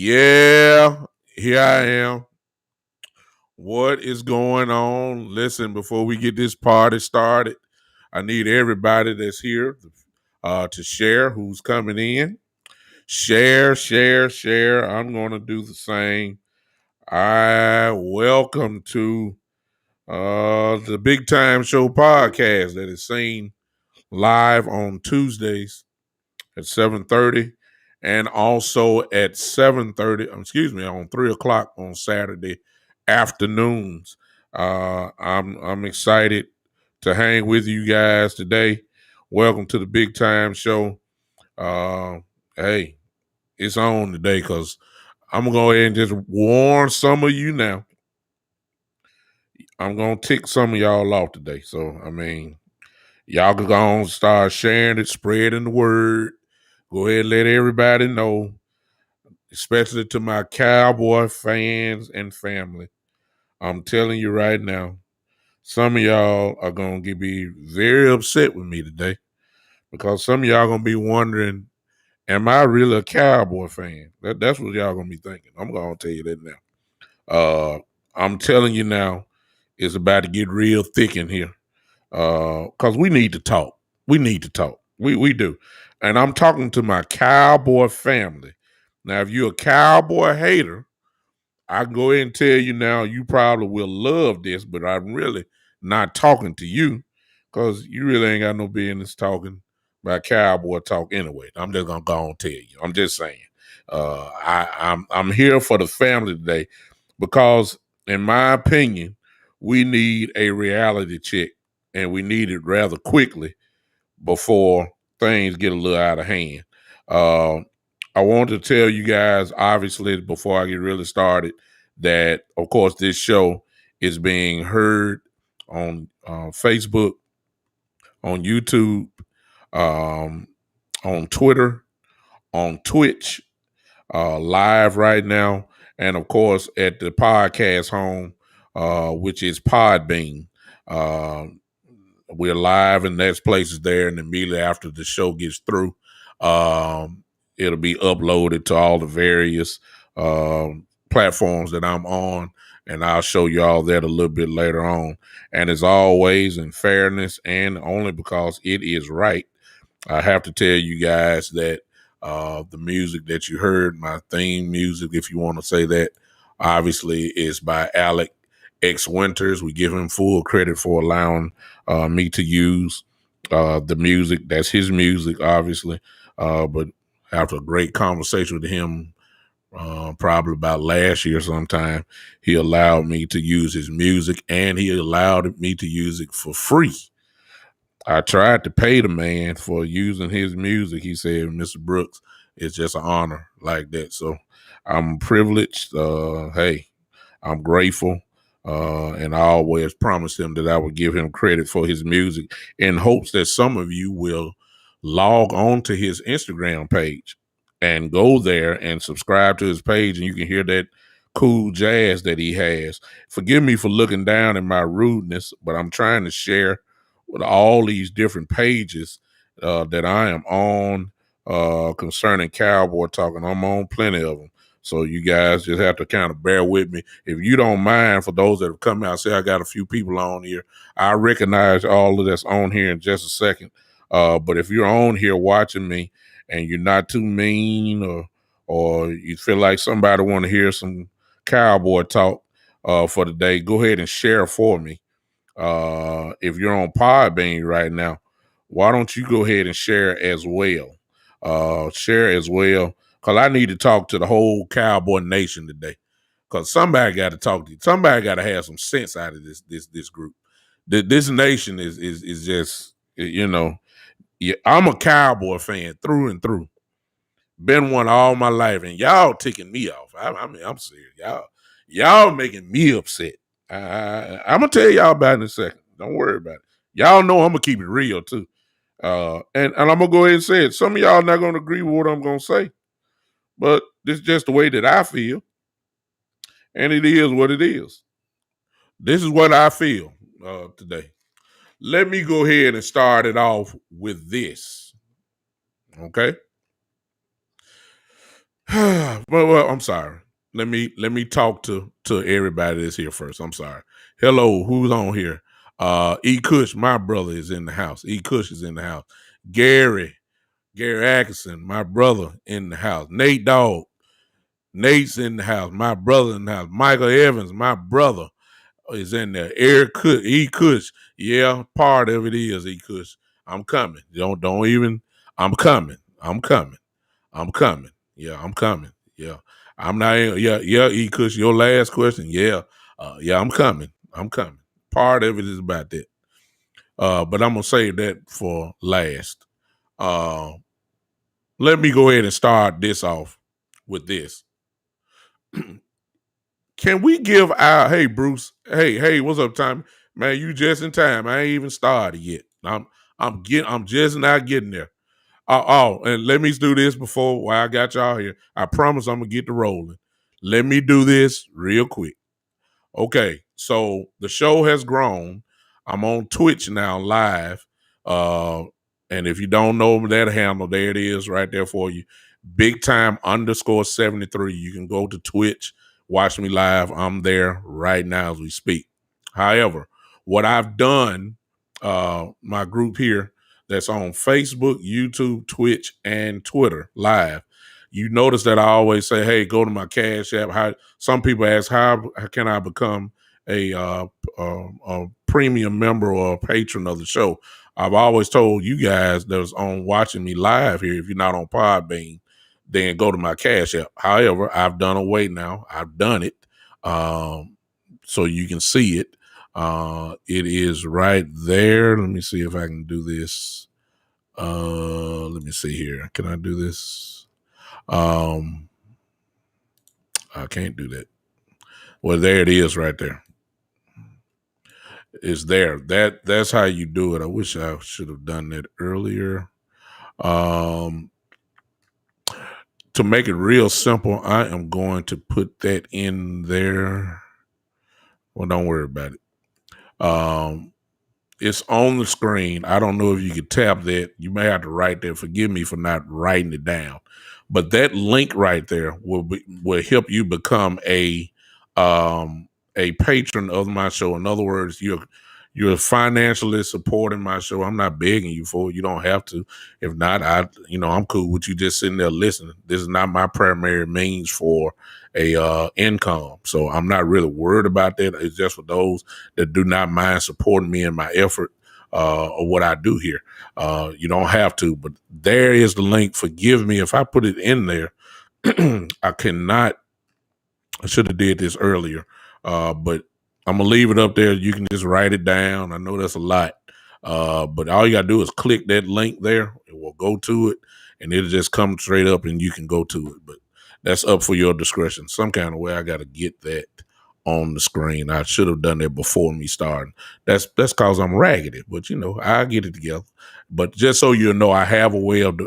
Yeah, here I am. What is going on? Listen, before we get this party started, I need everybody that's here to share who's coming in. Share, share, share. I'm going to do the same. I welcome to the Big Time Show podcast that is seen live on Tuesdays at 7:30 and also at 7:30, on 3 o'clock on Saturday afternoons. I'm excited to hang with you guys today. Welcome to the Big Time Show. Uh, hey, it's on today because I'm gonna go ahead and just warn some of you now. I'm gonna tick some of y'all off today. So y'all can go on start sharing it, spreading the word. Go ahead and let everybody know, especially to my Cowboy fans and family. I'm telling you right now, some of y'all are going to be very upset with me today because some of y'all going to be wondering, am I really a Cowboy fan? That's what y'all going to be thinking. I'm going to tell you that now. I'm telling you now, it's about to get real thick in here because we need to talk. We need to talk. We do. And I'm talking to my Cowboy family. Now, if you're a Cowboy hater, I can go ahead and tell you now, you probably will love this, but I'm really not talking to you because you really ain't got no business talking about Cowboy talk anyway. I'm just gonna go and tell you. I'm just saying. I'm here for the family today because, in my opinion, we need a reality check, and we need it rather quickly before things get a little out of hand. Uh, I want to tell you guys, obviously, before I get really started, that of course this show is being heard on Facebook, on YouTube, um, on Twitter, on Twitch, live right now, and of course at the podcast home, which is Podbean. Uh, we're live, and there's places there, and immediately after the show gets through, it'll be uploaded to all the various platforms that I'm on, and I'll show you all that a little bit later on. And as always, in fairness, and only because it is right, I have to tell you guys that the music that you heard, my theme music, if you want to say that, obviously is by Alec X Winters. We give him full credit for allowing me to use the music. That's his music, obviously. But after a great conversation with him, probably about last year sometime, he allowed me to use his music, and he allowed me to use it for free. I tried to pay the man for using his music. He said, Mr. Brooks, it's just an honor like that. So I'm privileged. Hey, I'm grateful. And I always promised him that I would give him credit for his music in hopes that some of you will log on to his Instagram page and go there and subscribe to his page, and you can hear that cool jazz that he has. Forgive me for looking down at my rudeness, but I'm trying to share with all these different pages that I am on concerning Cowboy talking. I'm on plenty of them. So you guys just have to kind of bear with me. If you don't mind, for those that have come out, say I got a few people on here. I recognize all of that's on here in just a second. But if you're on here watching me and you're not too mean, or you feel like somebody want to hear some Cowboy talk for the day, go ahead and share for me. If you're on Podbean right now, why don't you go ahead and share as well? Share as well, because I need to talk to the whole Cowboy Nation today. Because somebody got to talk to you. Somebody got to have some sense out of this group. This nation is just, yeah, I'm a Cowboy fan through and through. Been one all my life, and y'all ticking me off. I mean, I'm serious. Y'all making me upset. I'm gonna tell y'all about it in a second. Don't worry about it. Y'all know I'm gonna keep it real too. And I'm gonna go ahead and say it. Some of y'all not gonna agree with what I'm gonna say, but this is just the way that I feel, and it is what it is. This is what I feel today. Let me go ahead and start it off with this. Okay. well, I'm sorry. Let me talk to everybody that's here first. I'm sorry. Hello, who's on here? E. Cush, my brother, is in the house. E. Cush is in the house. Gary Atkinson, my brother, in the house. Nate Dogg, Nate's in the house. My brother in the house. Michael Evans, my brother, is in there. Eric Cush, E. Cush, yeah, part of it is E. Cush. I'm coming. Don't even. I'm coming. I'm coming. I'm coming. Yeah, I'm coming. Yeah. I'm not yeah, E Kush, your last question. Yeah. Yeah, I'm coming. I'm coming. Part of it is about that. But I'm gonna save that for last. Uh let me go ahead and start this off with this. Can we give our hey Bruce? Hey, what's up, Tommy? Man, you just in time. I ain't even started yet. I'm just not getting there. And let me do this before while I got y'all here. I promise I'm gonna get to rolling. Let me do this real quick. Okay, so the show has grown. I'm on Twitch now live. Uh, and if you don't know that handle, there it is right there for you. Big time underscore 73. You can go to Twitch, watch me live. I'm there right now as we speak. However, what I've done, my group here that's on Facebook, YouTube, Twitch, and Twitter live. You notice that I always say, "Hey, go to my Cash App." How some people ask, "How can I become a premium member or a patron of the show?" I've always told you guys that's on watching me live here, if you're not on Podbean, then go to my Cash App. However, I've done away now. I've done it, so you can see it. It is right there. Let me see if I can do this. Let me see here. Can I do this? I can't do that. Well, there it is right there. It's there. That's how you do it. I wish I should have done that earlier. Um, to make it real simple, I am going to put that in there. Well, don't worry about it. It's on the screen. I don't know if you could tap that. You may have to write that. Forgive me for not writing it down. But that link right there will help you become a patron of my show. In other words, you're financially supporting my show. I'm not begging you for it. You don't have to. If not, I'm cool with you just sitting there listening. This is not my primary means for a income. So I'm not really worried about that. It's just for those that do not mind supporting me in my effort or what I do here. You don't have to, but there is the link. Forgive me if I put it in there. I cannot. I should have did this earlier, but I'm gonna leave it up there. You can just write it down. I know that's a lot, but all you gotta do is click that link there. It will go to it, and it'll just come straight up, and you can go to it. But that's up for your discretion. Some kind of way, I gotta get that on the screen. I should have done that before me starting. That's because I'm raggedy, but I get it together. But just so you know, I have a way of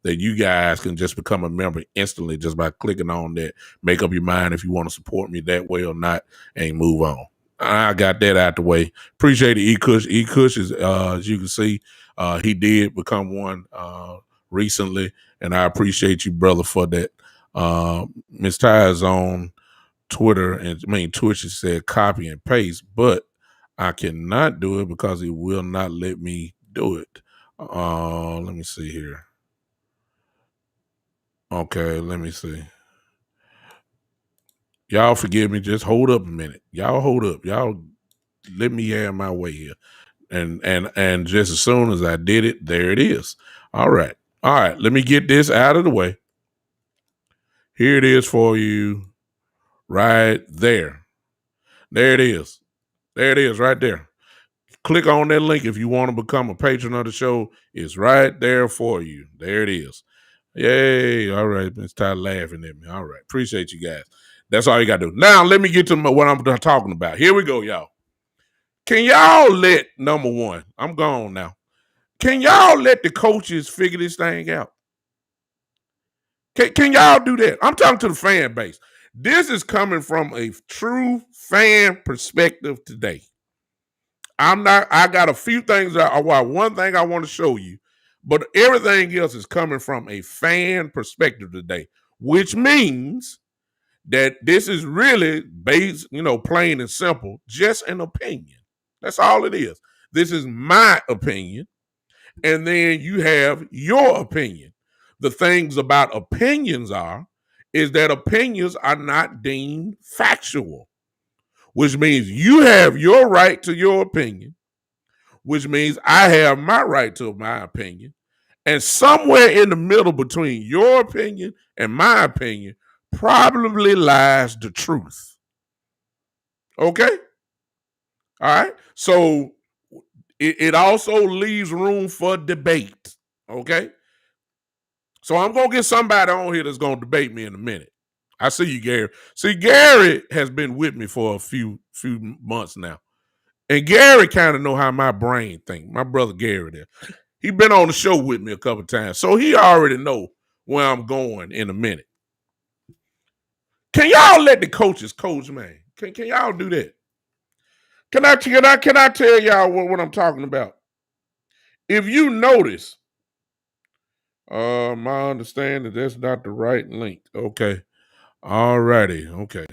that you guys can just become a member instantly just by clicking on that. Make up your mind if you want to support me that way or not, and move on. I got that out the way. Appreciate it, E. Cush. E. Cush is, as you can see, he did become one recently, and I appreciate you, brother, for that. Miss Ty is on Twitter and Twitch has said copy and paste, but I cannot do it because it will not let me do it. Let me see here. Okay, let me see. Y'all forgive me. Just hold up a minute. Y'all hold up. Y'all let me have my way here. And just as soon as I did it, there it is. All right. All right. Let me get this out of the way. Here it is for you right there. There it is. There it is right there. Click on that link if you want to become a patron of the show. It's right there for you. There it is. Yay. All right. Miss Ty laughing at me. All right. Appreciate you guys. That's all you got to do. Now, let me get to what I'm talking about. Here we go, y'all. Can y'all let, number one, I'm gone now. Can y'all let the coaches figure this thing out? Can y'all do that? I'm talking to the fan base. This is coming from a true fan perspective today. I got a few things one thing I want to show you, but everything else is coming from a fan perspective today. which means that this is really based, plain and simple, just an opinion. That's all it is. This is my opinion. And then you have your opinion. The things about opinions is that opinions are not deemed factual, which means you have your right to your opinion, which means I have my right to my opinion. And somewhere in the middle between your opinion and my opinion probably lies the truth. Okay? All right. So it also leaves room for debate. Okay. So I'm going to get somebody on here that's going to debate me in a minute. I see you, Gary. See, Gary has been with me for a few months now. And Gary kind of know how my brain thinks. My brother Gary there. He been on the show with me a couple times. So he already know where I'm going in a minute. Can y'all let the coaches coach, man? Can y'all do that? Can I tell y'all what I'm talking about? If you notice, my understanding that's not the right link. Okay. All righty. Okay.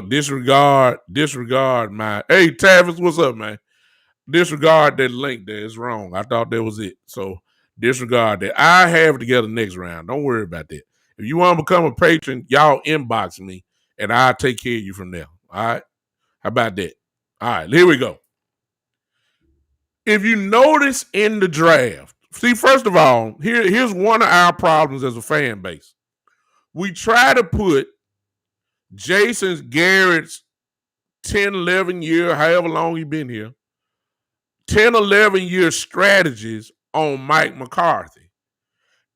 Disregard my. Hey, Tavis, what's up, man? Disregard that link there. It's wrong. I thought that was it. So disregard that. I have it together next round. Don't worry about that. If you want to become a patron, y'all inbox me and I'll take care of you from there. All right. How about that? All right, here we go. If you notice in the draft, see, first of all, here's one of our problems as a fan base. We try to put Jason Garrett's 10, 11 year, however long he been here, 10, 11 year strategies on Mike McCarthy.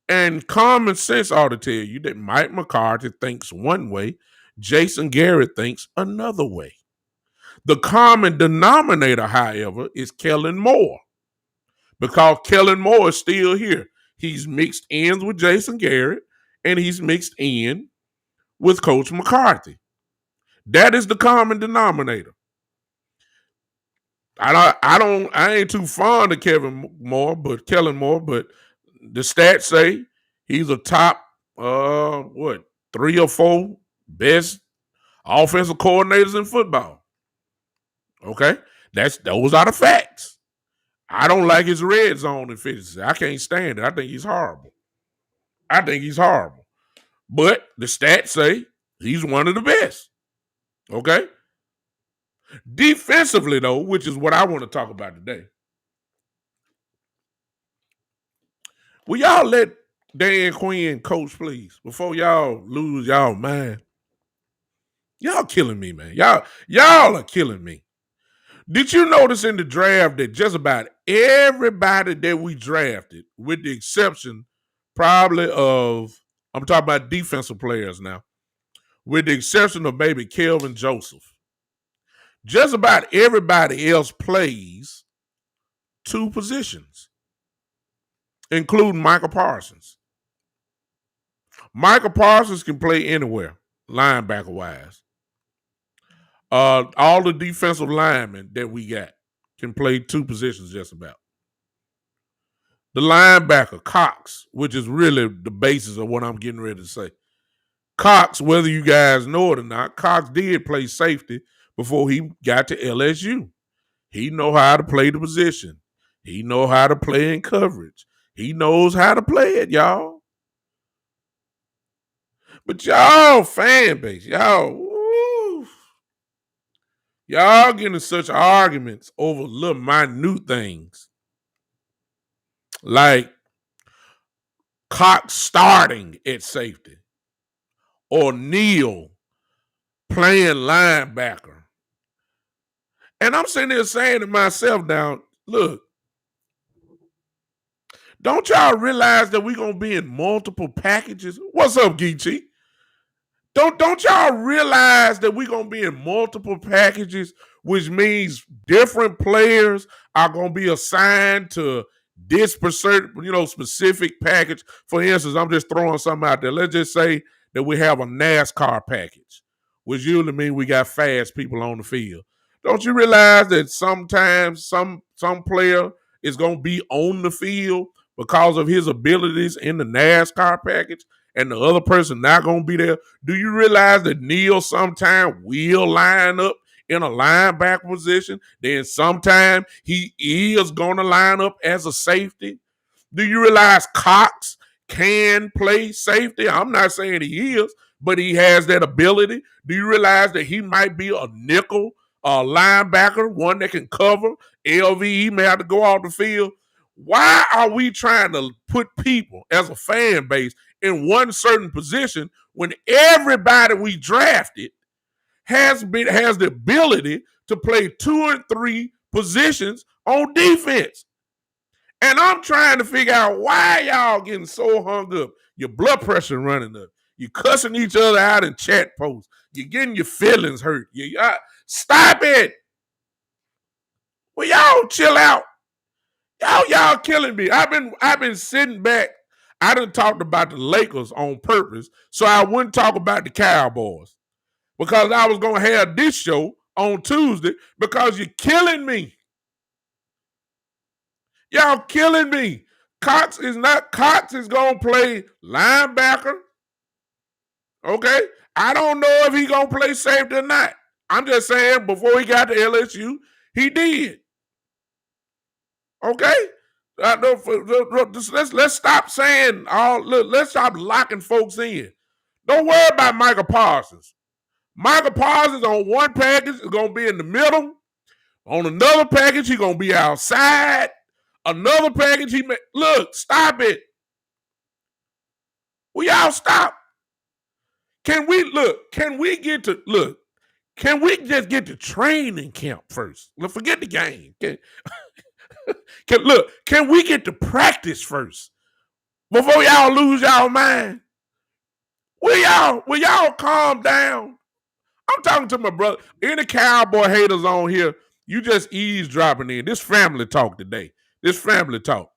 And common sense ought to tell you that Mike McCarthy thinks one way, Jason Garrett thinks another way. The common denominator, however, is Kellen Moore. Because Kellen Moore is still here. He's mixed ends with Jason Garrett, and he's mixed in with Coach McCarthy. That is the common denominator. I ain't too fond of Kellen Moore, but the stats say he's a top 3 or 4 best offensive coordinators in football. Okay? Those are the facts. I don't like his red zone efficiency. I can't stand it. I think he's horrible. But the stats say he's one of the best. Okay? Defensively, though, which is what I want to talk about today. Will y'all let Dan Quinn coach, please, before y'all lose y'all mind? Y'all killing me, man. Y'all are killing me. Did you notice in the draft that just about everybody that we drafted, with the exception probably of, I'm talking about defensive players now, with the exception of maybe Kelvin Joseph, just about everybody else plays 2 positions, including Michael Parsons. Michael Parsons can play anywhere, linebacker-wise. All the defensive linemen that we got can play 2 positions just about. The linebacker, Cox, which is really the basis of what I'm getting ready to say. Cox, whether you guys know it or not, Cox did play safety before he got to LSU. He know how to play the position. He know how to play in coverage. He knows how to play it, y'all. But y'all fan base, y'all getting such arguments over little minute things. Like Cox starting at safety or Neal playing linebacker. And I'm sitting there saying to myself now, look, don't y'all realize that we're going to be in multiple packages? What's up, Geechee? Don't y'all realize that we're going to be in multiple packages, which means different players are going to be assigned to this specific package? For instance, I'm just throwing something out there. Let's just say that we have a NASCAR package, which usually means we got fast people on the field. Don't you realize that sometimes some player is going to be on the field because of his abilities in the NASCAR package, and the other person not gonna be there? Do you realize that Neil sometime will line up in a linebacker position? Then sometime he is gonna line up as a safety. Do you realize Cox can play safety? I'm not saying he is, but he has that ability. Do you realize that he might be a nickel linebacker, one that can cover? LVE may have to go off the field. Why are we trying to put people as a fan base in one certain position when everybody we drafted has the ability to play 2 or 3 positions on defense? And I'm trying to figure out why y'all getting so hung up. Your blood pressure running up. You cussing each other out in chat posts. You're getting your feelings hurt. Stop it. Well, y'all chill out. Y'all killing me. I've been sitting back. I done talked about the Lakers on purpose, so I wouldn't talk about the Cowboys. Because I was gonna have this show on Tuesday because you're killing me. Y'all killing me. Cox is gonna play linebacker. Okay? I don't know if he gonna play safety or not. I'm just saying before he got to LSU, he did. Okay? Let's stop saying let's stop locking folks in. Don't worry about Michael Parsons. Michael Parsons on one package is gonna be in the middle. On another package, he's gonna be outside. Another package, stop it. Will y'all stop? Can we just get to training camp first? Forget the game. Can we get to practice first before y'all lose y'all mind? Will y'all calm down? I'm talking to my brother. Any Cowboy haters on here, you just eavesdropping in. This family talk today. This family talk.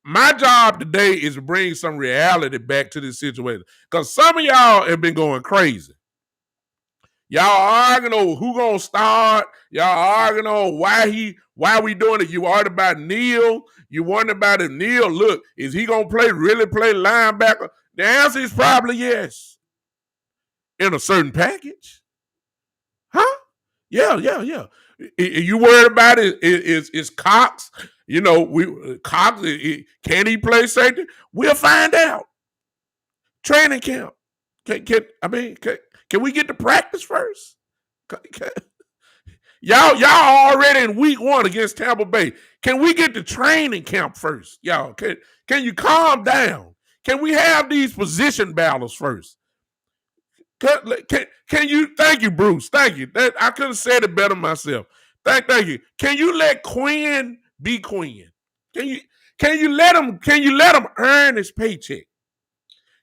My job today is to bring some reality back to this situation. Because some of y'all have been going crazy. Y'all arguing over who gonna start. Y'all arguing on why we doing it. You arguing about Neil. You wondering about if Neil, is he gonna really play linebacker? The answer is probably yes. In a certain package. Huh? Yeah. You worried about it? Is Cox? Cox, can he play safety? We'll find out. Training camp. Can we get to practice first? Y'all already in week 1 against Tampa Bay. Can we get to training camp first? Y'all, can you calm down? Can we have these position battles first? Can you? Thank you, Bruce. Thank you. I could have said it better myself. Thank you. Can you let Quinn be Quinn? Can you let him earn his paycheck?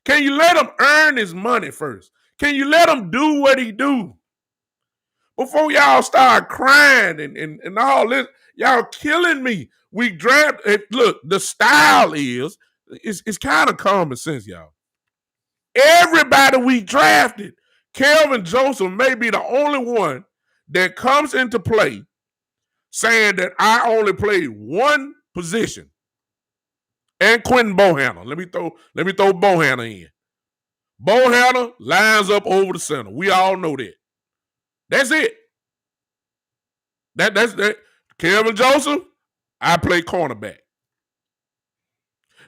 Can you let him earn his money first? Can you let him do what he do? Before y'all start crying and all this, y'all killing me. We draft. The style it's kind of common sense, y'all. Everybody we drafted, Kelvin Joseph may be the only one that comes into play saying that I only played one position. And Quentin Bohanna. Let me throw Bohanna in. Bohanna lines up over the center. We all know that. That's it. That's that. Kelvin Joseph, I play cornerback.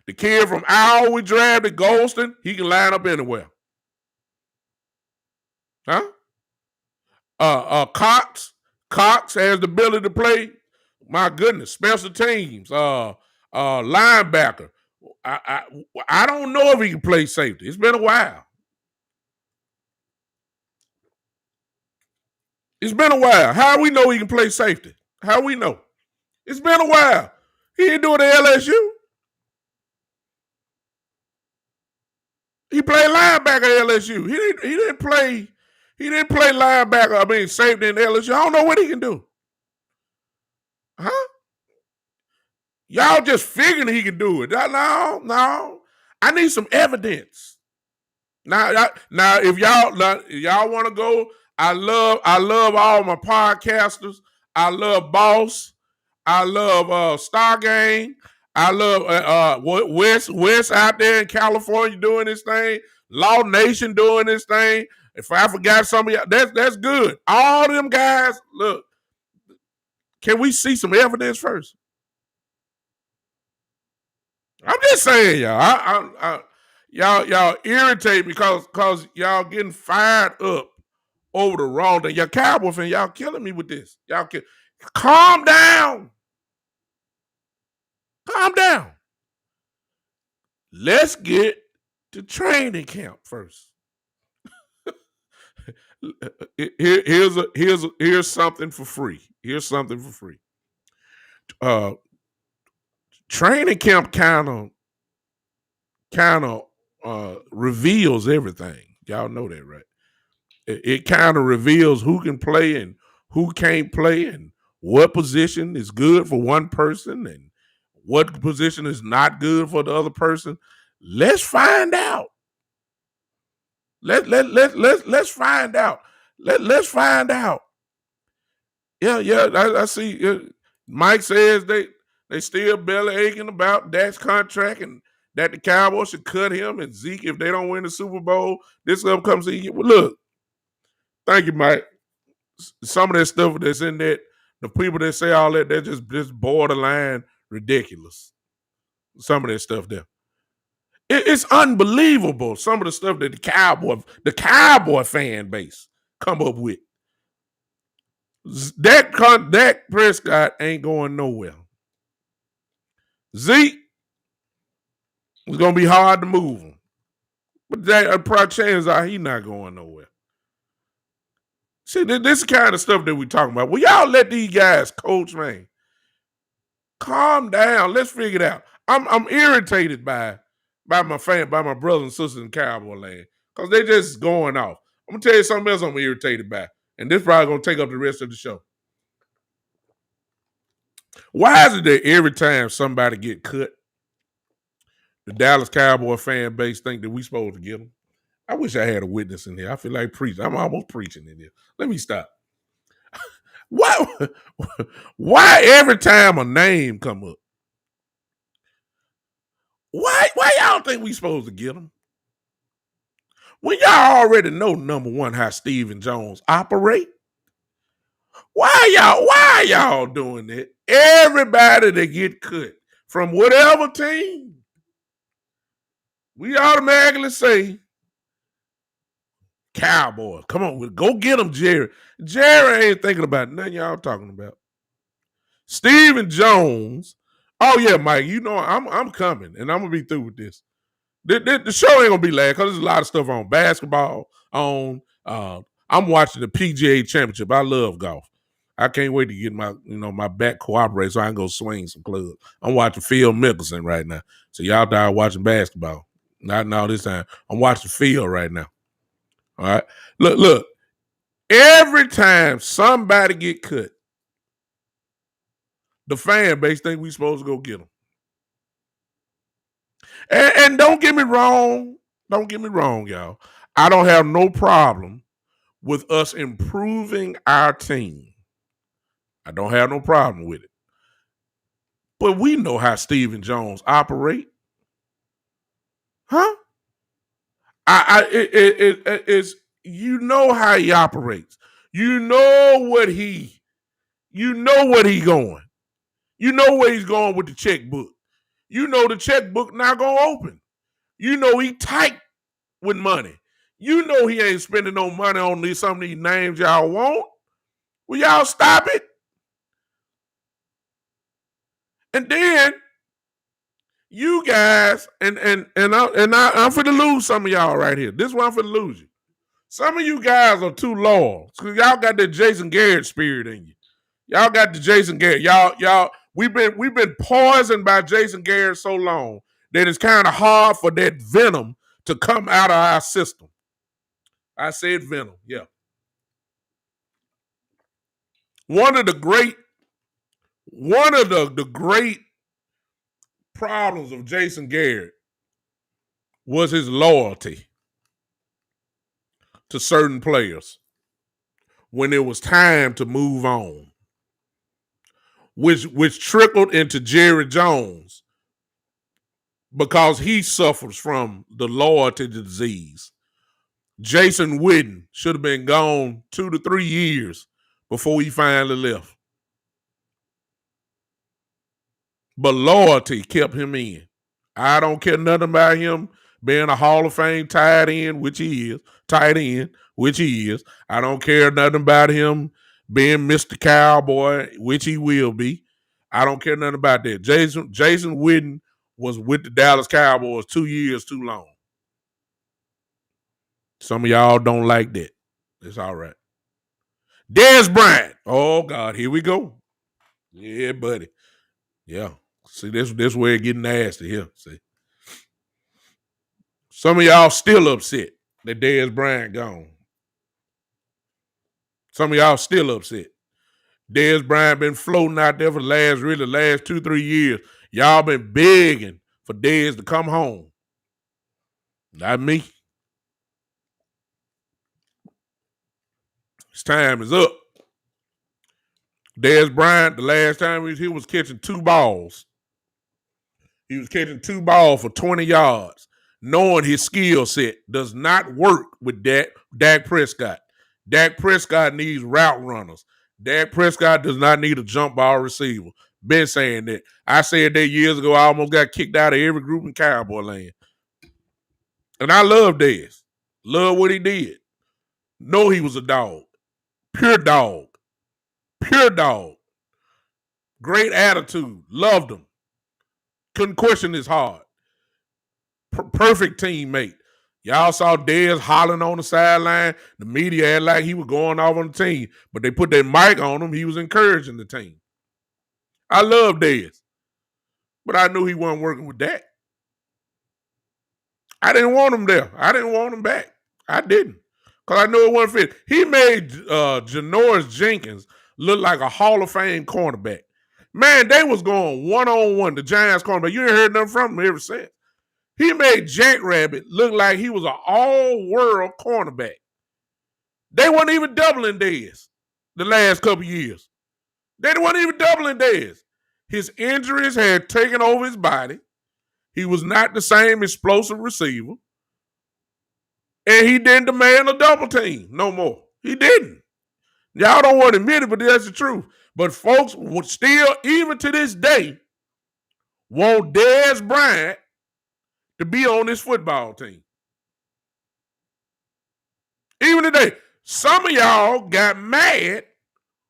The kid from Iowa we drafted, Golston, he can line up anywhere. Huh? Cox has the ability to play. My goodness, special teams, linebacker. I don't know if he can play safety. It's been a while. How we know he can play safety? How we know? It's been a while. He didn't do it at LSU. He played linebacker at LSU. He didn't play linebacker. Safety in LSU. I don't know what he can do. Huh? Y'all just figuring he can do it. No. I need some evidence. Now if y'all want to go, I love all my podcasters. I love Boss. I love Star Gang. I love West out there in California doing this thing. Law Nation doing this thing. If I forgot some of y'all, that's good. All them guys, look, can we see some evidence first? I'm just saying, y'all. Y'all irritate me because y'all getting fired up over the wrong thing. Y'all Cowboy fan, y'all killing me with this. Calm down. Calm down. Let's get to training camp first. Here's something for free. Here's something for free. Uh, Training camp kind of reveals everything. Y'all know that, right? It kind of reveals who can play and who can't play, and what position is good for one person and what position is not good for the other person. Let's find out. Let's find out. Let's find out. Yeah. I see. Mike says they still belly aching about Dak's contract and that the Cowboys should cut him and Zeke if they don't win the Super Bowl this upcoming season. Well, look, thank you, Mike. Some of that stuff that's in that, the people that say all that, they're just borderline ridiculous. Some of that stuff there. It's unbelievable. Some of the stuff that the Cowboy fan base come up with. Dak Prescott ain't going nowhere. Zeke is gonna be hard to move him, but that probably chances are he not going nowhere. See, this is the kind of stuff that we talking about. Well, y'all let these guys coach, man. Calm down. Let's figure it out. I'm irritated by my brothers and sisters in Cowboy land because they just going off. I'm gonna tell you something else I'm irritated by, and this probably gonna take up the rest of the show. Why is it that every time somebody get cut, the Dallas Cowboy fan base think that we supposed to get them? I wish I had a witness in here. I feel like preaching. I'm almost preaching in here. Let me stop. Why every time a name come up? Why y'all think we supposed to get them? When y'all already know, number one, how Stephen Jones operate. Why y'all doing that? Everybody that get cut from whatever team, we automatically say, Cowboys. Come on, go get them, Jerry. Jerry ain't thinking about nothing y'all talking about. Stephen Jones. Oh yeah, Mike. You know I'm coming, and I'm gonna be through with this. The show ain't gonna be last because there's a lot of stuff on basketball. I'm watching the PGA Championship. I love golf. I can't wait to get my back cooperate so I can go swing some clubs. I'm watching Phil Mickelson right now. So y'all die watching basketball. Not now this time. I'm watching Phil right now. All right. Look. Every time somebody get cut, the fan base think we supposed to go get them. And don't get me wrong. Don't get me wrong, y'all. I don't have no problem with us improving our team. I don't have no problem with it. But we know how Stephen Jones operate. Huh? It's you know how he operates. You know what he going. You know where he's going with the checkbook. You know the checkbook not gonna open. You know he tight with money. You know he ain't spending no money on some of these names y'all want. Will y'all stop it? And then you guys, and I'm finna lose some of y'all right here. This is why I'm finna lose you. Some of you guys are too loyal. So y'all got that Jason Garrett spirit in you. Y'all got the Jason Garrett. Y'all, we've been poisoned by Jason Garrett so long that it's kind of hard for that venom to come out of our system. I said venom, yeah. One of the great problems of Jason Garrett was his loyalty to certain players when it was time to move on, which trickled into Jerry Jones because he suffers from the loyalty disease. Jason Witten should have been gone 2 to 3 years before he finally left. But loyalty kept him in. I don't care nothing about him being a Hall of Fame tight end, which he is. I don't care nothing about him being Mr. Cowboy, which he will be. I don't care nothing about that. Jason Witten was with the Dallas Cowboys 2 years too long. Some of y'all don't like that. It's all right. Dez Bryant. Oh, God, here we go. Yeah, buddy. Yeah. See, this where it getting nasty here. See. Some of y'all still upset that Dez Bryant gone. Some of y'all still upset. Dez Bryant been floating out there for the last 2-3 years. Y'all been begging for Dez to come home. Not me. His time is up. Dez Bryant, the last time he was catching 2 balls. He was catching 2 balls for 20 yards, knowing his skill set does not work with Dak Prescott. Dak Prescott needs route runners. Dak Prescott does not need a jump ball receiver. Been saying that. I said that years ago. I almost got kicked out of every group in Cowboy land. And I love Dez. Love what he did. Know he was a dog. Pure dog. Pure dog. Great attitude. Loved him. Couldn't question his heart. Perfect teammate. Y'all saw Dez hollering on the sideline. The media had like he was going off on the team, but they put that mic on him. He was encouraging the team. I love Dez, but I knew he wasn't working with Dak. I didn't want him there. I didn't want him back. I didn't, because I knew it wasn't fit. He made Janoris Jenkins look like a Hall of Fame cornerback. Man, they was going one-on-one, the Giants cornerback. You ain't heard nothing from him ever since. He made Jackrabbit look like he was an all-world cornerback. They weren't even doubling Dez the last couple years. They weren't even doubling Dez. His injuries had taken over his body. He was not the same explosive receiver. And he didn't demand a double team no more. He didn't. Y'all don't want to admit it, but that's the truth. But folks would still, even to this day, want Dez Bryant to be on this football team. Even today, some of y'all got mad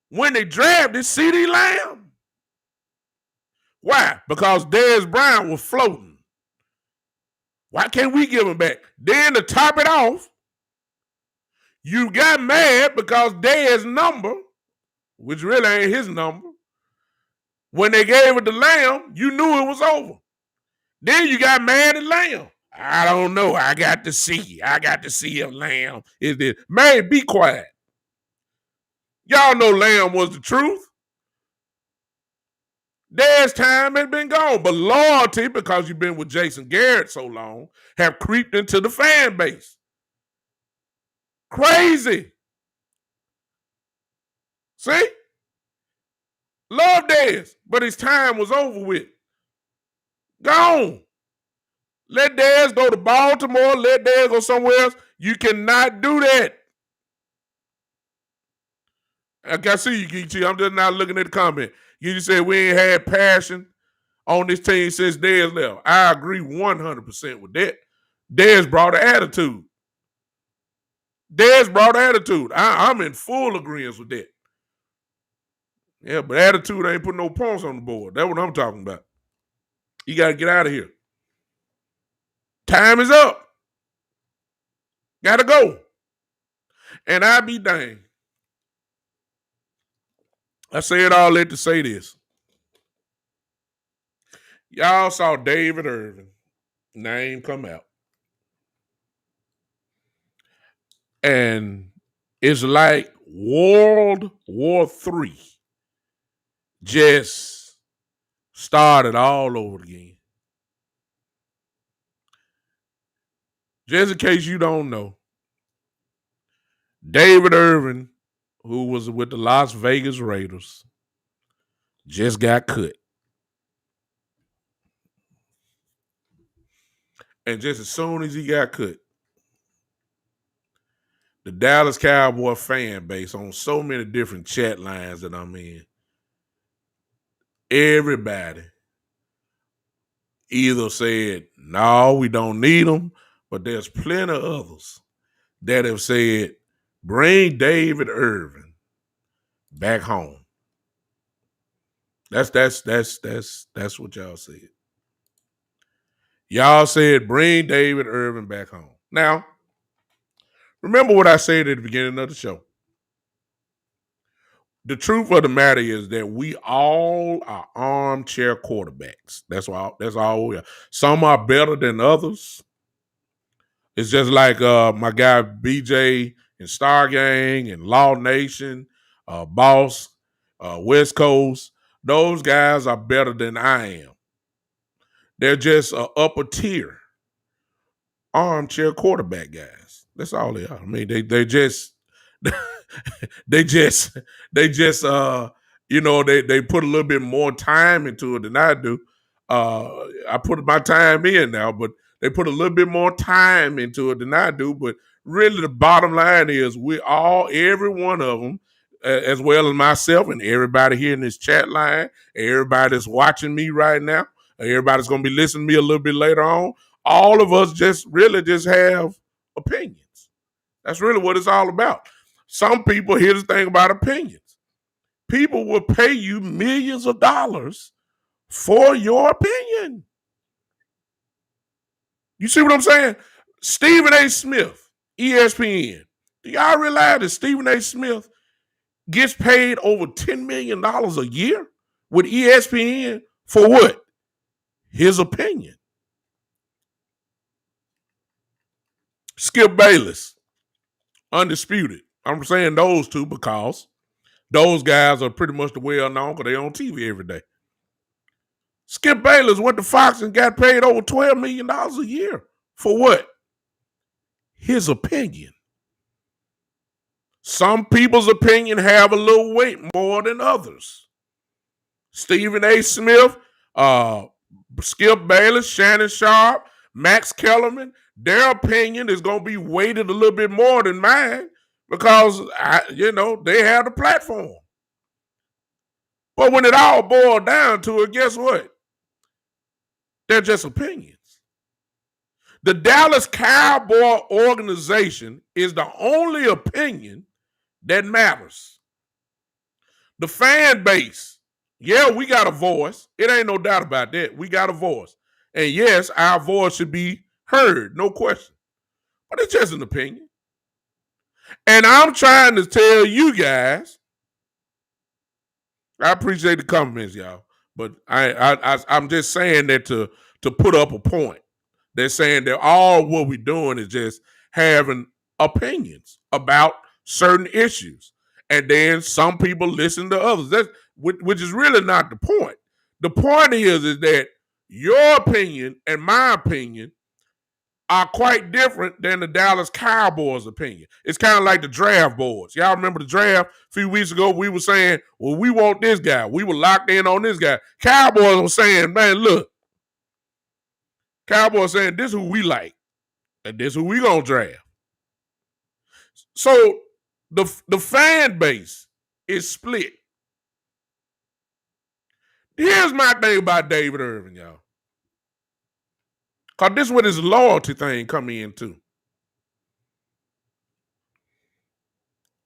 when they drafted CeeDee Lamb. Why? Because Dez Bryant was floating. Why can't we give him back? Then to top it off, you got mad because Dez's number, which really ain't his number, when they gave it to Lamb, you knew it was over. Then you got mad at Lamb. I don't know. I got to see if Lamb is this. Man, be quiet. Y'all know Lamb was the truth. Dez's time had been gone, but loyalty, because you've been with Jason Garrett so long, have creeped into the fan base. Crazy. See? Love Dez, but his time was over with. Gone. Let Dez go to Baltimore. Let Dez go somewhere else. You cannot do that. I see you, Geechee. I'm just not looking at the comment. You just said we ain't had passion on this team since Dez left. I agree 100% with that. Dez brought an attitude. I'm in full agreement with that. Yeah, but attitude ain't putting no points on the board. That's what I'm talking about. You got to get out of here. Time is up. Got to go. And I be dang. I said all that to say this. Y'all saw David Irvin name come out. And it's like World War III just started all over again. Just in case you don't know, David Irvin, who was with the Las Vegas Raiders, just got cut. And just as soon as he got cut, the Dallas Cowboy fan base on so many different chat lines that I'm in, everybody either said, no, we don't need him, but there's plenty of others that have said, bring David Irvin back home. That's what y'all said. Y'all said, bring David Irvin back home. Now, remember what I said at the beginning of the show. The truth of the matter is that we all are armchair quarterbacks. That's all we are. Some are better than others. It's just like my guy BJ and Star Gang and Law Nation, Boss, West Coast. Those guys are better than I am. They're just an upper tier armchair quarterback guys. That's all they are. I mean, they just they just they put a little bit more time into it than I do. I put my time in now, but they put a little bit more time into it than I do. But really, the bottom line is every one of them, as well as myself and everybody here in this chat line, everybody that's watching me right now, everybody's going to be listening to me a little bit later on. All of us just have opinions. That's really what it's all about. Some people, here's the thing about opinions. People will pay you millions of dollars for your opinion. You see what I'm saying? Stephen A. Smith, ESPN. Do y'all realize that Stephen A. Smith gets paid over $10 million a year with ESPN for what? His opinion. Skip Bayless, Undisputed. I'm saying those two because those guys are pretty much the well-known because they're on TV every day. Skip Bayless went to Fox and got paid over $12 million a year. For what? His opinion. Some people's opinion have a little weight more than others. Stephen A. Smith, Skip Bayless, Shannon Sharp, Max Kellerman, their opinion is going to be weighted a little bit more than mine because, they have the platform. But when it all boiled down to it, guess what? They're just opinions. The Dallas Cowboy organization is the only opinion that matters. The fan base, yeah, we got a voice. It ain't no doubt about that. We got a voice. And yes, our voice should be heard, no question. But it's just an opinion. And I'm trying to tell you guys, I appreciate the comments, y'all. But I'm just saying that to put up a point. They're saying that all what we're doing is just having opinions about certain issues. And then some people listen to others. That's which is really not the point. The point is that your opinion and my opinion are quite different than the Dallas Cowboys' opinion. It's kind of like the draft boards. Y'all remember the draft a few weeks ago? We were saying, well, we want this guy. We were locked in on this guy. Cowboys were saying, man, look. Cowboys saying, this is who we like. And this is who we going to draft. So the fan base is split. Here's my thing about David Irvin, y'all. Because this is where this loyalty thing come in, too.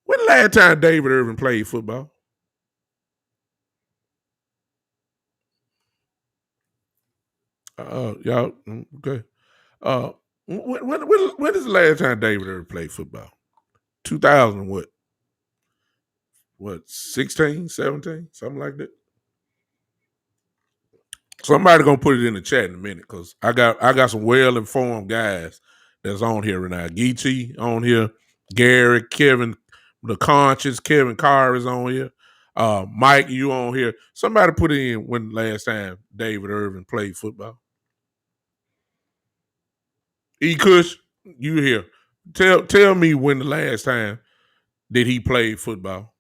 When the last time David Irvin played football? Y'all, okay. When is the last time David Irvin played football? 2000 what? What, 16, 17? Something like that? Somebody gonna put it in the chat in a minute because I got some well-informed guys that's on here right now. Geechee on here, Gary, Kevin, the Conscious, Kevin Carr is on here. Mike, you on here. Somebody put in when the last time David Irvin played football. E. Kush, you here. Tell me when the last time did he play football.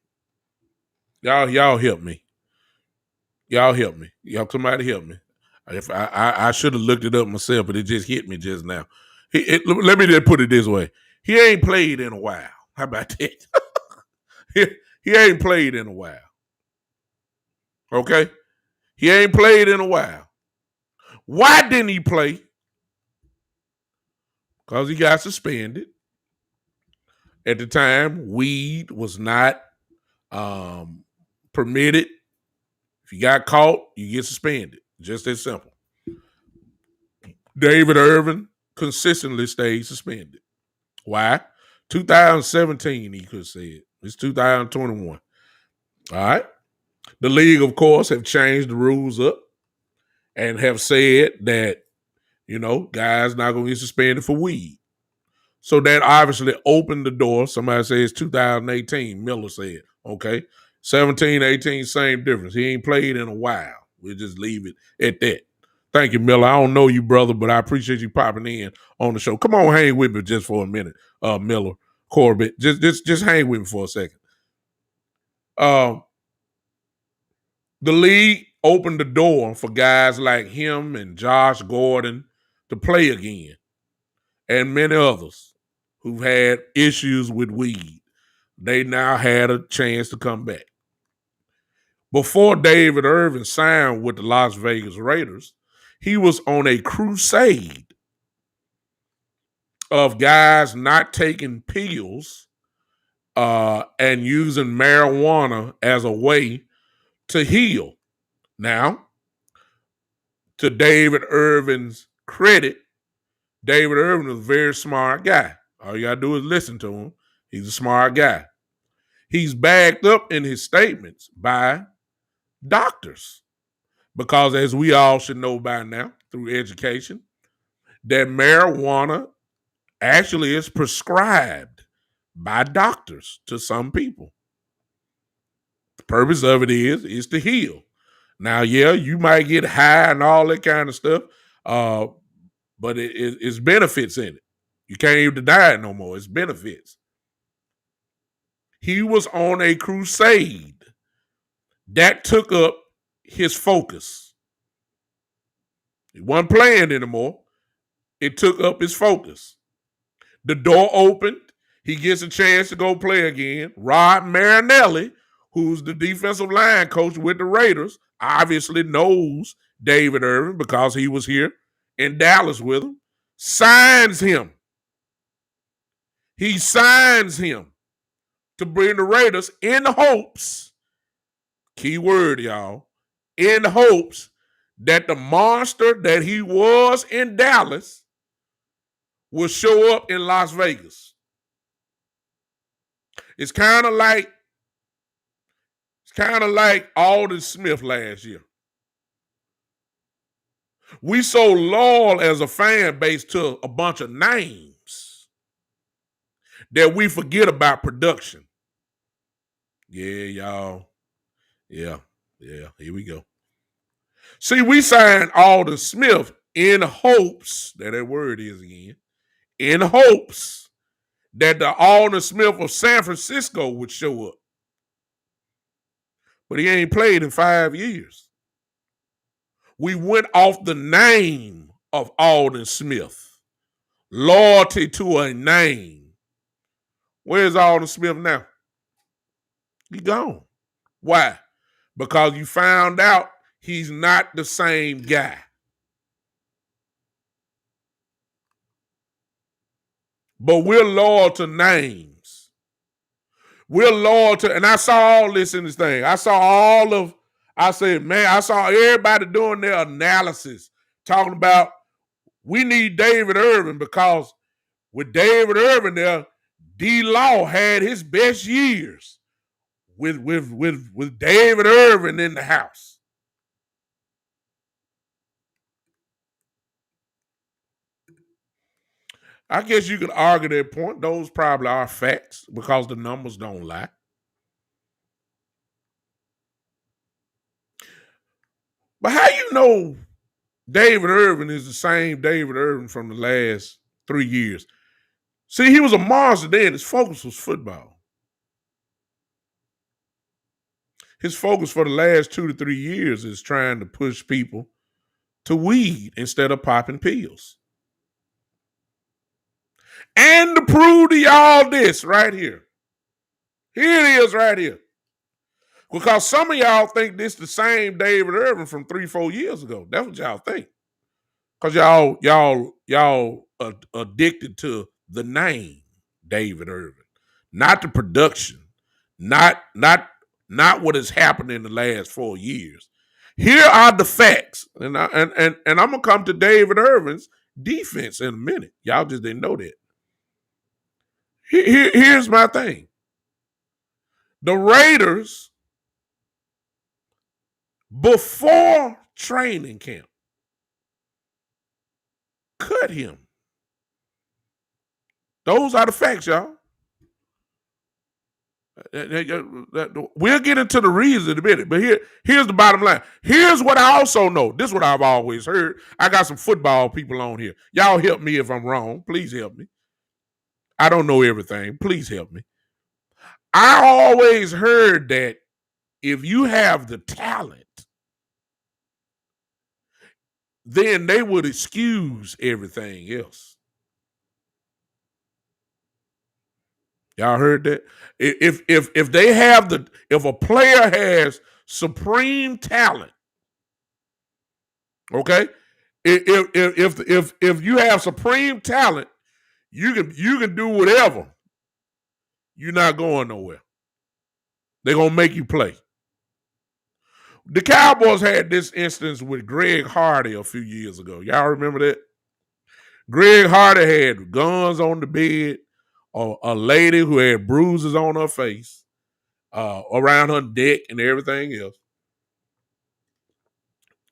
Y'all help me. Y'all help me. Y'all somebody help me. If I should have looked it up myself, but it just hit me just now. Let me just put it this way: he ain't played in a while. How about that? he, he ain't played in a while. Okay, he ain't played in a while. Why didn't he play? Because he got suspended. At the time, weed was not permitted. If you got caught, you get suspended. Just that simple. David Irvin consistently stayed suspended. Why? 2017, he could say it. It's 2021. All right. The league, of course, have changed the rules up and have said that, guys not going to get suspended for weed. So that obviously opened the door. Somebody says 2018, Miller said. Okay. 17, 18, same difference. He ain't played in a while. We'll just leave it at that. Thank you, Miller. I don't know you, brother, but I appreciate you popping in on the show. Come on, hang with me just for a minute, Miller, Corbett. Just hang with me for a second. The league opened the door for guys like him and Josh Gordon to play again, and many others who've had issues with weed. They now had a chance to come back. Before David Irvin signed with the Las Vegas Raiders, he was on a crusade of guys not taking pills and using marijuana as a way to heal. Now, to David Irvin's credit, David Irvin is a very smart guy. All you got to do is listen to him. He's a smart guy. He's backed up in his statements by doctors. Because as we all should know by now through education, that marijuana actually is prescribed by doctors to some people. The purpose of it is to heal. Now, yeah, you might get high and all that kind of stuff, but it's benefits in it. You can't even deny it no more. It's benefits. He was on a crusade that took up his focus. He wasn't playing anymore. It took up his focus. The door opened. He gets a chance to go play again. Rod Marinelli, who's the defensive line coach with the Raiders, obviously knows David Irvin because he was here in Dallas with him, signs him. He signs him to bring the Raiders in hopes, key word, y'all, in hopes that the monster that he was in Dallas will show up in Las Vegas. It's kind of like Alden Smith last year. We so loyal as a fan base to a bunch of names that we forget about production. Yeah, y'all. Yeah, here we go. See, we signed Alden Smith in hopes, that word is again, in hopes that the Alden Smith of San Francisco would show up. But he ain't played in 5 years. We went off the name of Alden Smith. Loyalty to a name. Where's Alden Smith now? He gone. Why? Because you found out he's not the same guy. But we're loyal to names. We're loyal to, and I saw all this in this thing. I saw everybody doing their analysis, talking about we need David Irvin because with David Irvin there, D-Law had his best years with David Irvin in the house. I guess you could argue that point. Those probably are facts because the numbers don't lie. But how you know David Irvin is the same David Irvin from the last 3 years? See, he was a monster then. His focus was football. His focus for the last 2 to 3 years is trying to push people to weed instead of popping pills. And to prove to y'all this right here. Here it is right here. Because some of y'all think this the same David Irvin from 3-4 years ago. That's what y'all think. Because y'all addicted to the name David Irvin, not the production, not what has happened in the last 4 years. Here are the facts, and I'm gonna come to David Irvin's defense in a minute. Y'all just didn't know that. Here's my thing. The Raiders, before training camp, cut him. Those are the facts, y'all. We'll get into the reasons in a minute, but here's the bottom line. Here's what I also know. This is what I've always heard. I got some football people on here. Y'all help me if I'm wrong. Please help me. I don't know everything. Please help me. I always heard that if you have the talent, then they would excuse everything else. Y'all heard that? If they have if a player has supreme talent, okay? If you have supreme talent, you can do whatever. You're not going nowhere. They're gonna make you play. The Cowboys had this instance with Greg Hardy a few years ago. Y'all remember that? Greg Hardy had guns on the bed, or a lady who had bruises on her face, around her neck and everything else.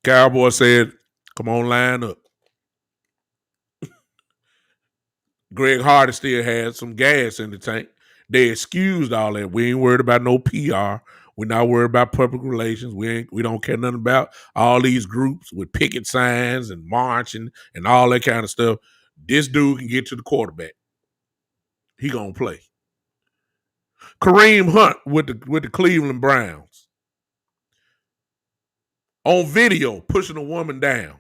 Cowboy said, "Come on, line up." Greg Hardy still had some gas in the tank. They excused all that. We ain't worried about no PR. We're not worried about public relations. We don't care nothing about all these groups with picket signs and marching and all that kind of stuff. This dude can get to the quarterback. He gonna play. Kareem Hunt with the Cleveland Browns, on video pushing a woman down.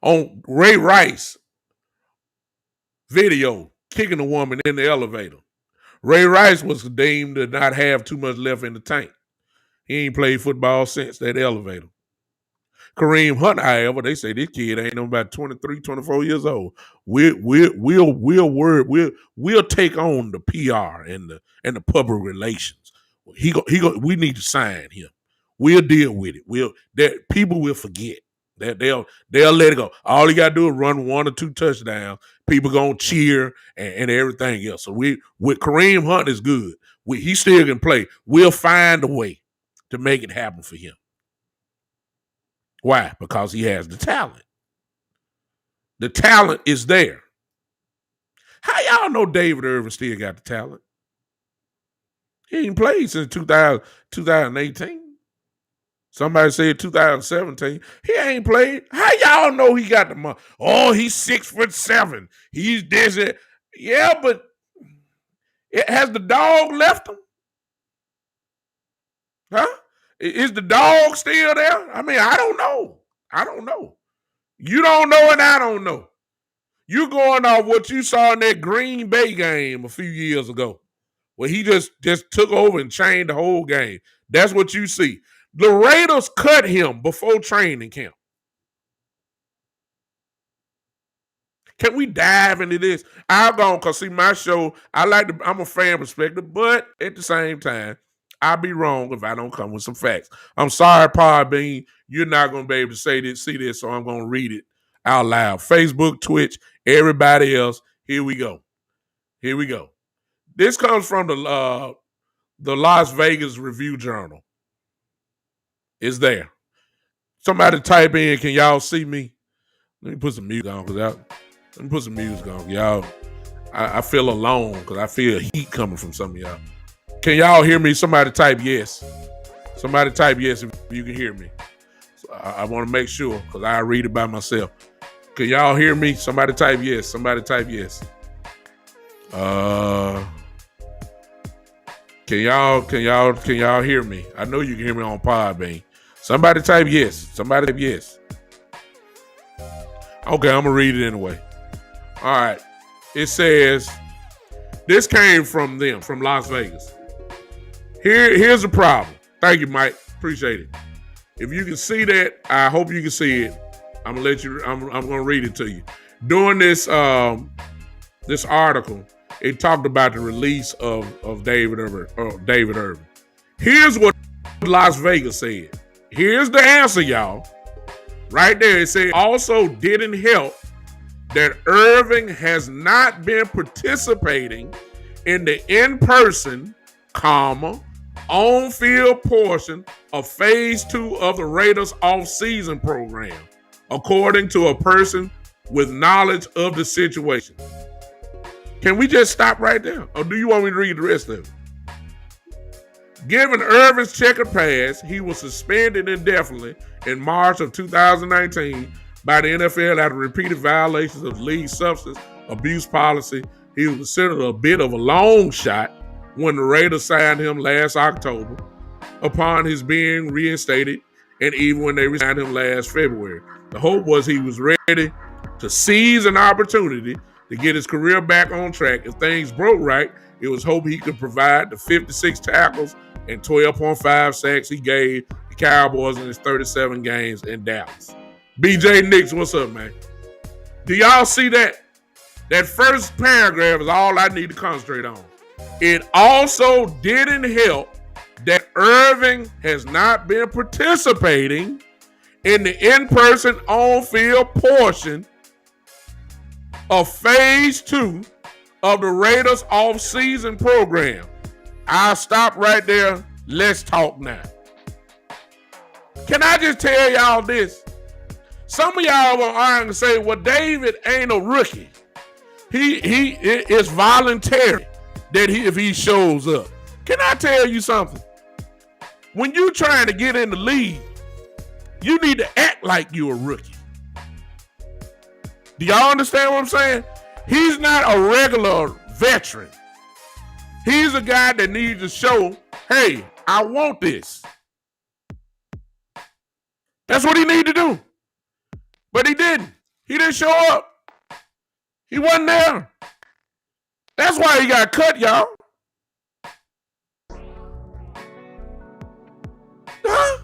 On Ray Rice video kicking a woman in the elevator. Ray Rice was deemed to not have too much left in the tank. He ain't played football since that elevator. Kareem Hunt, however, they say this kid ain't no about 23, 24 years old. We'll take on the PR and the public relations. We need to sign him. We'll deal with it. People will forget. They'll let it go. All you gotta do is run 1 or 2 touchdowns. People gonna cheer and everything else. So with Kareem Hunt is good. He still can play. We'll find a way to make it happen for him. Why? Because he has the talent. The talent is there. How y'all know David Irvin still got the talent? He ain't played since 2018. Somebody said 2017. He ain't played. How y'all know he got the money? Oh, he's 6'7". He's this. Yeah, but has the dog left him? Huh? Is the dog still there? I mean, I don't know. You don't know and I don't know. You going off what you saw in that Green Bay game a few years ago, where he just took over and changed the whole game. That's what you see. The Raiders cut him before training camp. Can we dive into this? I'll go, because see, my show, I'm a fan perspective, but at the same time, I'll be wrong if I don't come with some facts. I'm sorry, Podbean, you're not going to be able to see this, so I'm going to read it out loud. Facebook, Twitch, everybody else, here we go. This comes from the Las Vegas Review Journal. It's there. Somebody type in, can y'all see me? Let me put some music on, y'all. I feel alone because I feel heat coming from some of y'all. Can y'all hear me? Somebody type yes. Somebody type yes if you can hear me. So I want to make sure, because I read it by myself. Can y'all hear me? Somebody type yes. Can y'all hear me? I know you can hear me on Podbean. Somebody type yes. Somebody type yes. Okay, I'm going to read it anyway. All right. It says, this came from them, from Las Vegas. Here's the problem. Thank you, Mike. Appreciate it. If you can see that, I hope you can see it. I'm gonna let you. I'm gonna read it to you. During this this article, it talked about the release of David Irving. Here's what Las Vegas said. Here's the answer, y'all. Right there, it said also didn't help that Irving has not been participating in the in-person, on-field portion of phase 2 of the Raiders off-season program, according to a person with knowledge of the situation. Can we just stop right there? Or do you want me to read the rest of it? Given Irving's checkered past, he was suspended indefinitely in March of 2019 by the NFL after repeated violations of the league's substance abuse policy. He was considered a bit of a long shot when the Raiders signed him last October upon his being reinstated, and even when they signed him last February. The hope was he was ready to seize an opportunity to get his career back on track. If things broke right, it was hope he could provide the 56 tackles and 12.5 sacks he gave the Cowboys in his 37 games in Dallas. BJ Nix, what's up, man? Do y'all see that? That first paragraph is all I need to concentrate on. It also didn't help that Irving has not been participating in the in-person on-field portion of phase 2 of the Raiders off-season program. I'll stop right there. Let's talk now. Can I just tell y'all this? Some of y'all are going to say, well, David ain't a rookie. He is voluntary that if he shows up. Can I tell you something? When you're trying to get in the league, you need to act like you're a rookie. Do y'all understand what I'm saying? He's not a regular veteran. He's a guy that needs to show, hey, I want this. That's what he needed to do. But he didn't. He didn't show up. He wasn't there. That's why he got cut, y'all. Huh?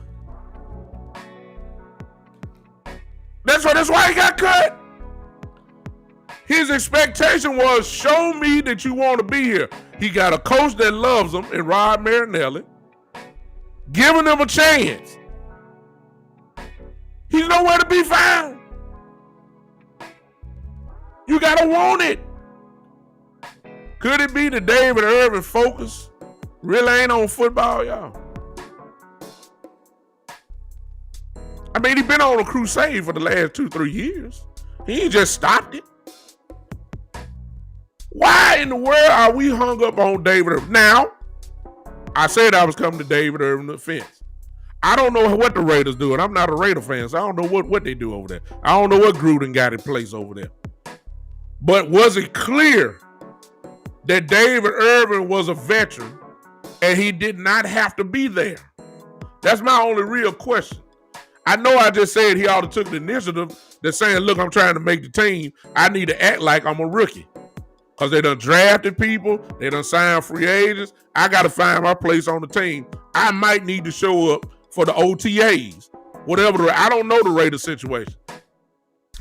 That's why he got cut. His expectation was, show me that you want to be here. He got a coach that loves him in Rod Marinelli, giving him a chance. He's nowhere to be found. You got to want it. Could it be that David Irving focus really ain't on football, y'all? I mean, he's been on a crusade for the last 2-3 years. He ain't just stopped it. Why in the world are we hung up on David Irving? Now, I said I was coming to David Irving's defense. I don't know what the Raiders do, and I'm not a Raider fan, so I don't know what they do over there. I don't know what Gruden got in place over there. But was it clear that David Irving was a veteran and he did not have to be there? That's my only real question. I know I just said he ought to took the initiative that's saying, look, I'm trying to make the team. I need to act like I'm a rookie. Because they done drafted people. They done signed free agents. I got to find my place on the team. I might need to show up for the OTAs. Whatever. I don't know the Raiders situation.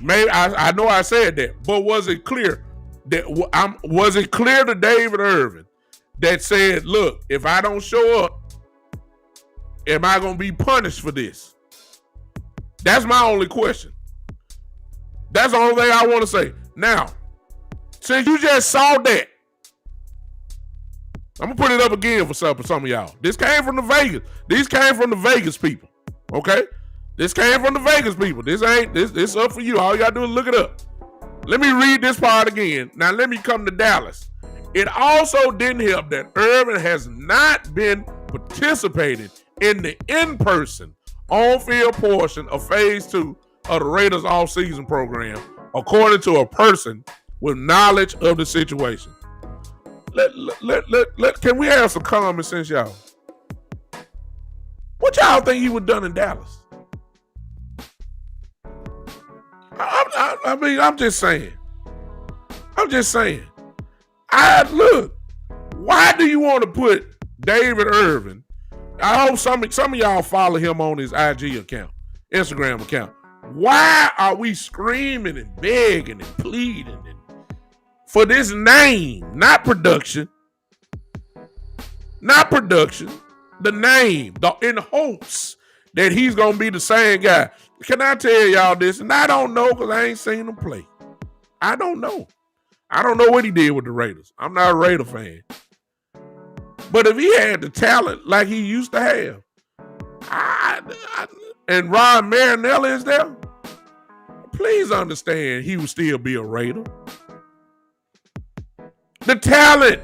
Maybe I know I said that. But was it clear to David Irving that said, look, if I don't show up, am I going to be punished for this? That's my only question. That's the only thing I want to say. Now, since you just saw that, I'm going to put it up again for some of y'all. This came from the Vegas. These came from the Vegas people. Okay? This came from the Vegas people. This up for you. All you got to do is look it up. Let me read this part again. Now, let me come to Dallas. It also didn't help that Irving has not been participating in the in-person on-field portion of phase 2 of the Raiders off-season program, according to a person with knowledge of the situation. Can we have some common sense, y'all? What y'all think he would done in Dallas? I mean, I'm just saying. Look, why do you want to put David Irvin? I hope some of y'all follow him on his IG account, Instagram account. Why are we screaming and begging and pleading for this name, not production, the name, in hopes that he's going to be the same guy? Can I tell y'all this? And I don't know because I ain't seen him play. I don't know. I don't know what he did with the Raiders. I'm not a Raider fan. But if he had the talent like he used to have, and Ron Marinelli is there, please understand he would still be a Raider. The talent.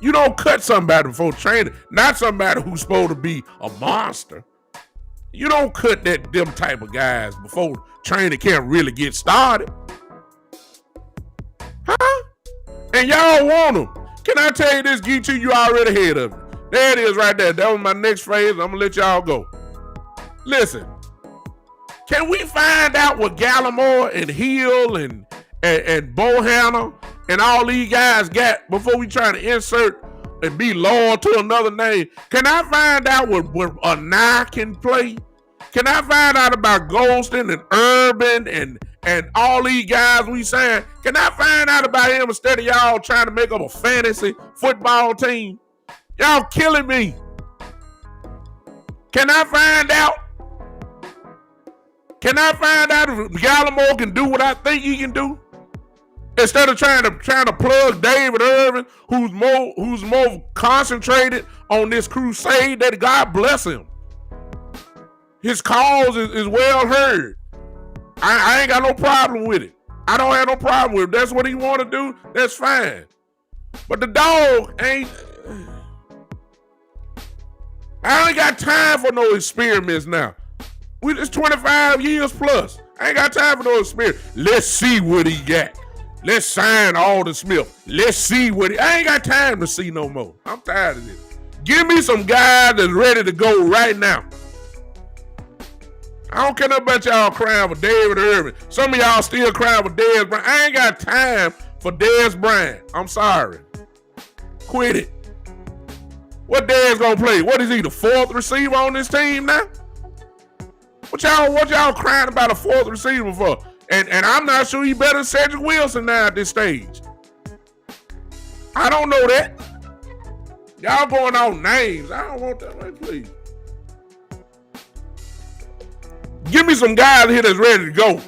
You don't cut somebody before training. Not somebody who's supposed to be a monster. You don't cut them type of guys before training camp really get started. Huh? And y'all want them. Can I tell you this, Geechee? You already ahead of it. There it is right there. That was my next phrase. I'm going to let y'all go. Listen. Can we find out what Gallimore and Hill and Bohanna and all these guys got before we try to insert and be loyal to another name? Can I find out what Anai can play? Can I find out about Golston and Urban and all these guys we signed? Can I find out about him instead of y'all trying to make up a fantasy football team? Y'all killing me. Can I find out? Can I find out if Gallimore can do what I think he can do? Instead of trying to plug David Irvin, who's more concentrated on this crusade, that God bless him. His cause is well heard. I ain't got no problem with it. I don't have no problem with it. If that's what he want to do, that's fine. But the dog ain't. I ain't got time for no experiments now. We just 25 years plus. I ain't got time for no experiments. Let's see what he got. Let's sign Alden Smith. Let's see what I ain't got time to see no more. I'm tired of this. Give me some guys that's ready to go right now. I don't care nothing about y'all crying for David Irvin. Some of y'all still crying for Dez Bryant. I ain't got time for Dez Bryant. I'm sorry. Quit it. What Dez gonna play? What is he, the fourth receiver on this team now? What y'all crying about a fourth receiver for? And I'm not sure he better than Cedric Wilson now at this stage. I don't know that. Y'all going on names. I don't want that, man, please. Give me some guys here that's ready to go.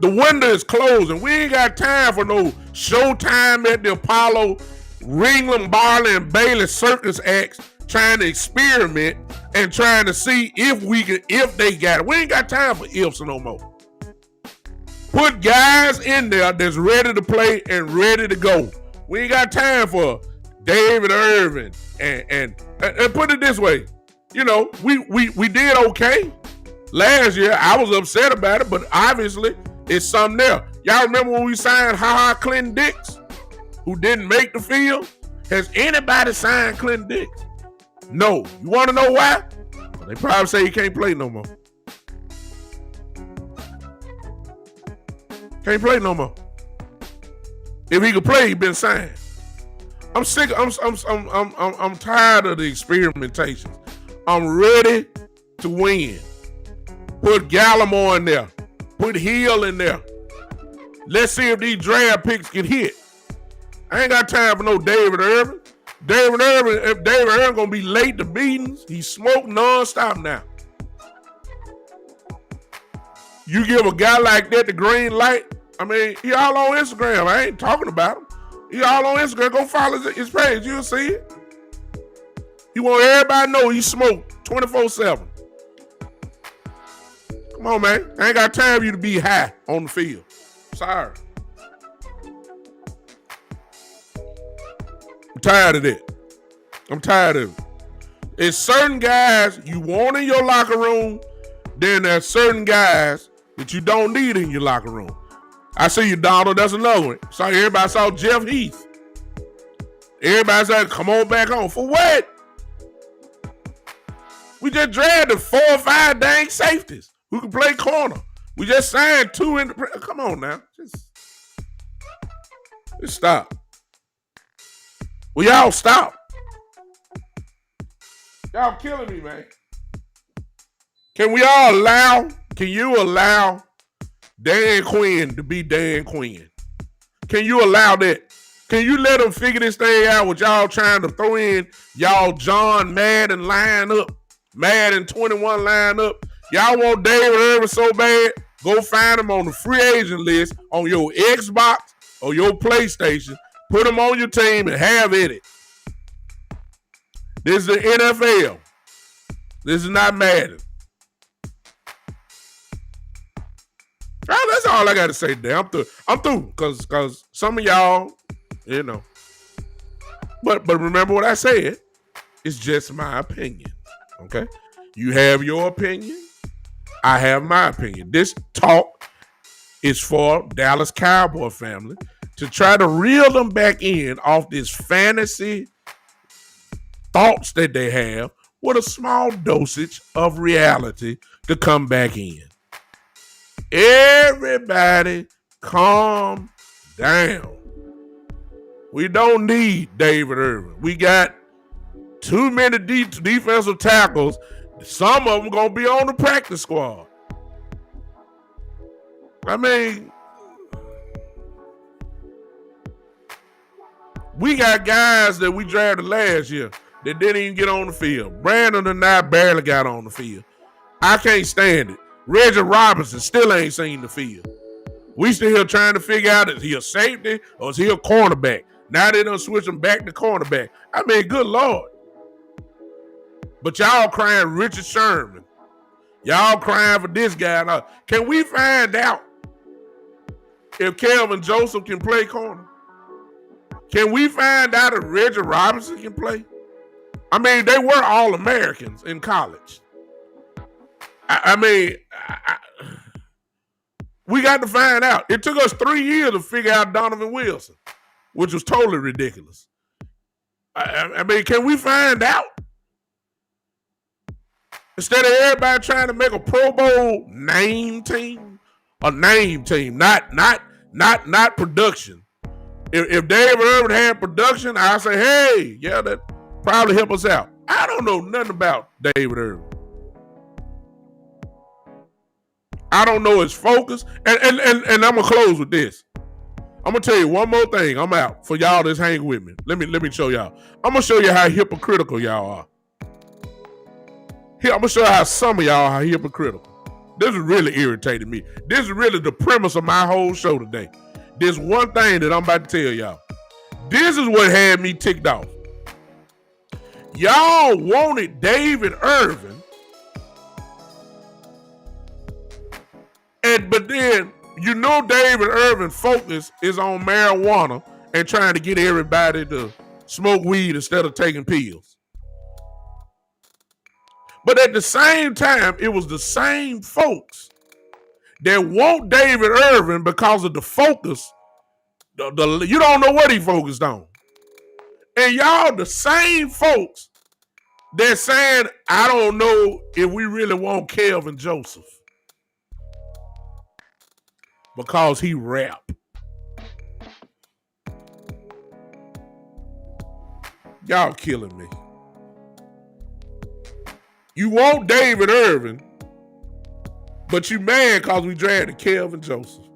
The window is closing. We ain't got time for no showtime at the Apollo, Ringling, Barley, and Bailey circus acts trying to experiment and trying to see if they got it. We ain't got time for ifs no more. Put guys in there that's ready to play and ready to go. We ain't got time for David Irvin and put it this way. You know, we did okay last year. I was upset about it, but obviously it's something there. Y'all remember when we signed Clinton Dix, who didn't make the field? Has anybody signed Clinton Dix? No. You want to know why? Well, they probably say he can't play no more. Can't play no more. If he could play, he'd been signed. I'm sick. I'm tired of the experimentations. I'm ready to win. Put Gallimore in there. Put Hill in there. Let's see if these draft picks can hit. I ain't got time for no David Irvin. If David Irvin gonna be late to meetings, he smoked nonstop now. You give a guy like that the green light. I mean, he all on Instagram. I ain't talking about him. He all on Instagram. Go follow his page. You'll see it. He want everybody to know he smoked 24/7. Come on, man. I ain't got time for you to be high on the field. Sorry. I'm tired of that. I'm tired of it. It's certain guys you want in your locker room, then there's certain guys that you don't need in your locker room. I see you, Donald. That's another one. Everybody saw Jeff Heath. Everybody said, come on back home. For what? We just drafted 4 or 5 dang safeties who can play corner. We just signed 2 in the. Come on now. Just stop. Will y'all stop? Y'all killing me, man. Can you allow Dan Quinn to be Dan Quinn? Can you allow that? Can you let them figure this thing out with y'all trying to throw in y'all John Madden line up, Madden 21 line up? Y'all want David Irvin so bad, go find him on the free agent list on your Xbox or your PlayStation. Put him on your team and have at it. This is the NFL. This is not Madden. That's all I got to say today. I'm through because some of y'all, you know. But remember what I said. It's just my opinion. Okay? You have your opinion. I have my opinion. This talk is for Dallas Cowboy family to try to reel them back in off this fantasy thoughts that they have with a small dosage of reality to come back in. Everybody calm down. We don't need David Irvin. We got too many defensive tackles. Some of them going to be on the practice squad. I mean, we got guys that we drafted last year that didn't even get on the field. Brandon and I barely got on the field. I can't stand it. Reggie Robinson still ain't seen the field. We still here trying to figure out, is he a safety or is he a cornerback? Now they done switch him back to cornerback. I mean, good Lord. But y'all crying Richard Sherman. Y'all crying for this guy. Now, can we find out if Kelvin Joseph can play corner? Can we find out if Reggie Robinson can play? I mean, they were All-Americans in college. We got to find out. It took us 3 years to figure out Donovan Wilson, which was totally ridiculous. I mean, can we find out? Instead of everybody trying to make a Pro Bowl name team, not production. If David Irvin had production, I say, hey, yeah, that probably help us out. I don't know nothing about David Irvin. I don't know his focus. And I'm gonna close with this. I'm gonna tell you one more thing. I'm out. For y'all that's hang with me. Let me show y'all. I'm gonna show you how hypocritical y'all are. Here, I'm gonna show you how some of y'all are hypocritical. This is really irritating me. This is really the premise of my whole show today. There's one thing that I'm about to tell y'all. This is what had me ticked off. Y'all wanted David Irvin, but then you know David Irvin's focus is on marijuana and trying to get everybody to smoke weed instead of taking pills. But at the same time, it was the same folks that want David Irvin because of the focus. You don't know what he focused on. And y'all the same folks that saying, I don't know if we really want Kelvin Joseph. Because he rap. Y'all killing me. You want David Irvin, but you mad because we drafted Kelvin Joseph.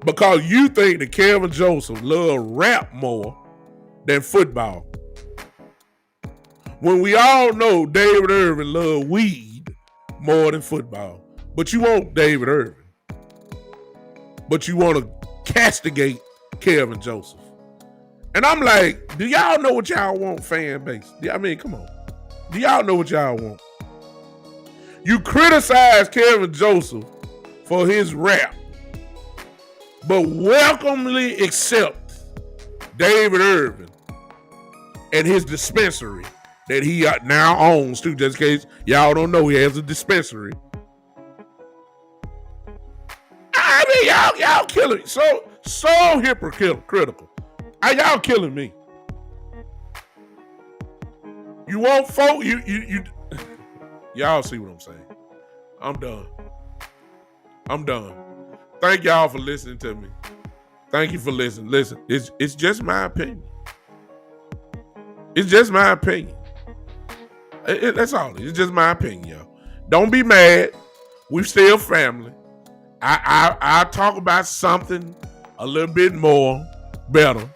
Because you think that Kelvin Joseph love rap more than football. When we all know David Irvin love weed more than football. But you want David Irvin. But you want to castigate Kelvin Joseph. And I'm like, do y'all know what y'all want, fan base? I mean, come on. Do y'all know what y'all want? You criticize Kelvin Joseph for his rap, but welcomely accept David Irvin and his dispensary that he now owns too, just in case y'all don't know he has a dispensary. I mean, y'all killing me. So hypocritical. Y'all killing me. You want folk, you y'all see what I'm saying. I'm done. I'm done. Thank y'all for listening to me. Thank you for listening. Listen, it's just my opinion. It's just my opinion. That's all. It's just my opinion, y'all. Don't be mad. We still family. I talk about something a little bit more better.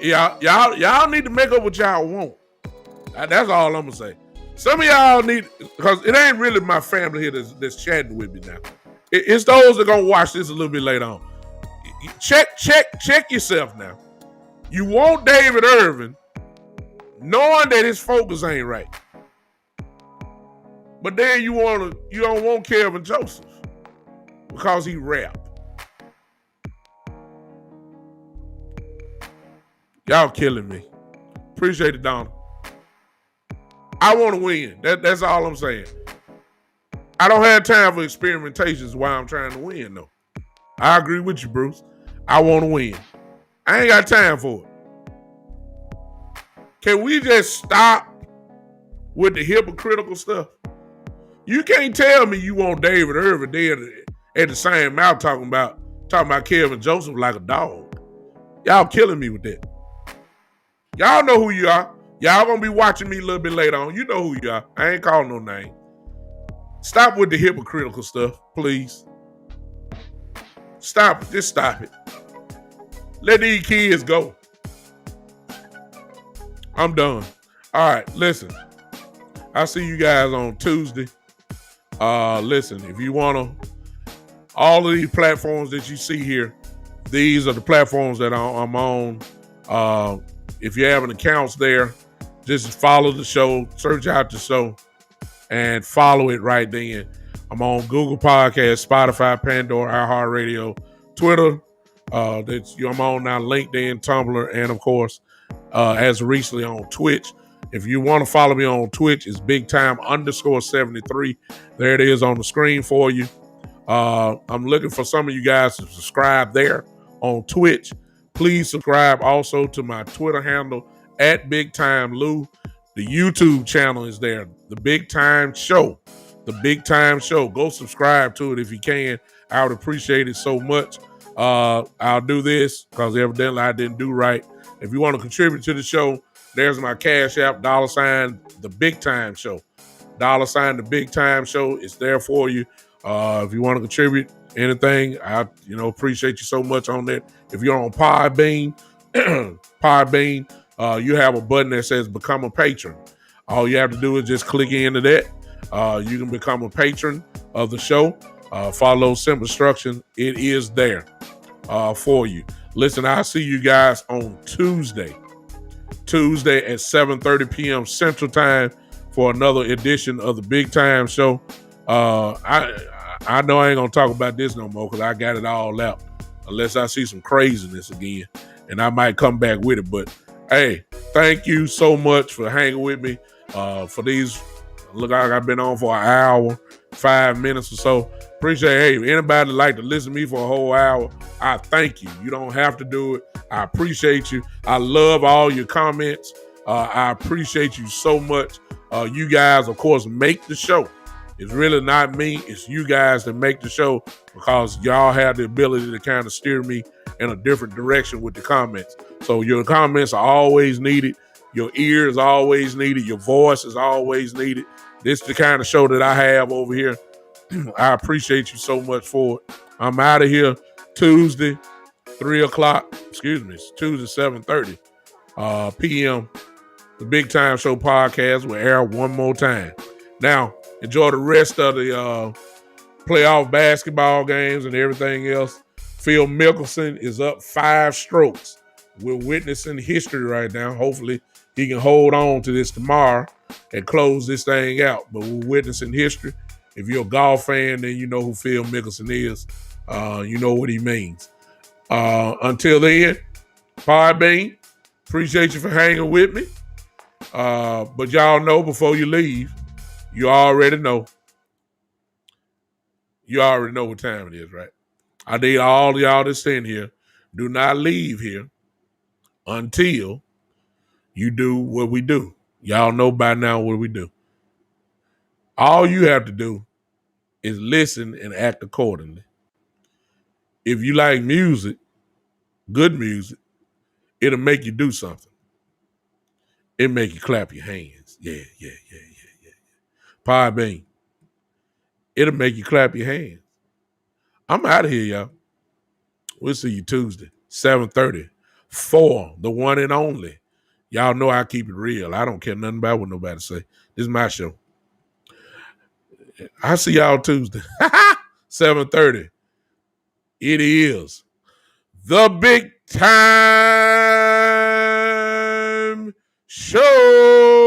Y'all need to make up what y'all want. That's all I'm gonna say. Some of y'all need, because it ain't really my family here that's chatting with me now. It's those that gonna watch this a little bit later on. Check yourself now. You want David Irvin, knowing that his focus ain't right, but then you don't want Kevin Joseph because he rap. Y'all killing me. Appreciate it, Donna. I want to win. That's all I'm saying. I don't have time for experimentations while I'm trying to win, though. I agree with you, Bruce. I want to win. I ain't got time for it. Can we just stop with the hypocritical stuff? You can't tell me you want David Irvin there at the same mouth talking about Kevin Joseph like a dog. Y'all killing me with that. Y'all know who you are. Y'all gonna be watching me a little bit later on. You know who you are. I ain't calling no name. Stop with the hypocritical stuff, please. Stop it. Just stop it. Let these kids go. I'm done. All right, listen. I'll see you guys on Tuesday. Listen, if you want to, all of these platforms that you see here, these are the platforms that I'm on. If you have an account there, just follow the show, search out the show, and follow it right then. I'm on Google Podcasts, Spotify, Pandora, iHeartRadio, Twitter. I'm on now LinkedIn, Tumblr, and of course, as recently on Twitch. If you want to follow me on Twitch, it's BigTime_73. There it is on the screen for you. I'm looking for some of you guys to subscribe there on Twitch. Please subscribe also to my Twitter handle at BigTimeLou. The YouTube channel is there, The Big Time Show. The Big Time Show. Go subscribe to it if you can. I would appreciate it so much. I'll do this because evidently I didn't do right. If you want to contribute to the show, there's my Cash App, $, The Big Time Show. $, The Big Time Show. It's there for you. If you want to contribute anything, I appreciate you so much on that. If you're on Podbean, you have a button that says Become a Patron. All you have to do is just click into that. You can become a patron of the show. Follow those simple instructions. It is there for you. Listen, I'll see you guys on Tuesday at 7:30 p.m. Central Time for another edition of the Big Time Show. I know I ain't gonna talk about this no more because I got it all out. Unless I see some craziness again, and I might come back with it. But hey, thank you so much for hanging with me. For these, look like I've been on for an hour, 5 minutes or so. Appreciate it. Hey, anybody like to listen to me for a whole hour, I thank you. You don't have to do it. I appreciate you. I love all your comments. I appreciate you so much. You guys, of course, make the show. It's really not me. It's you guys that make the show because y'all have the ability to kind of steer me in a different direction with the comments. So your comments are always needed. Your ear is always needed. Your voice is always needed. This is the kind of show that I have over here. I appreciate you so much for it. I'm out of here Tuesday, 3 o'clock. Excuse me, it's Tuesday, 7:30 p.m. The Big Time Show podcast will air one more time. Now, enjoy the rest of the playoff basketball games and everything else. Phil Mickelson is up 5 strokes. We're witnessing history right now. Hopefully, he can hold on to this tomorrow and close this thing out. But we're witnessing history. If you're a golf fan, then you know who Phil Mickelson is. You know what he means. Until then, Podbean, appreciate you for hanging with me. But y'all know before you leave, you already know. You already know what time it is, right? I need all of y'all that's in here. Do not leave here until you do what we do. Y'all know by now what we do. All you have to do is listen and act accordingly. If you like music, good music, it'll make you do something. It'll make you clap your hands. Yeah, yeah, yeah, yeah, yeah. Pie Bean. It'll make you clap your hands. I'm out of here, y'all. We'll see you Tuesday, 7:30. For the one and only. Y'all know I keep it real. I don't care nothing about what nobody say. This is my show. I'll see y'all Tuesday. 7:30. It is the Big Time Show.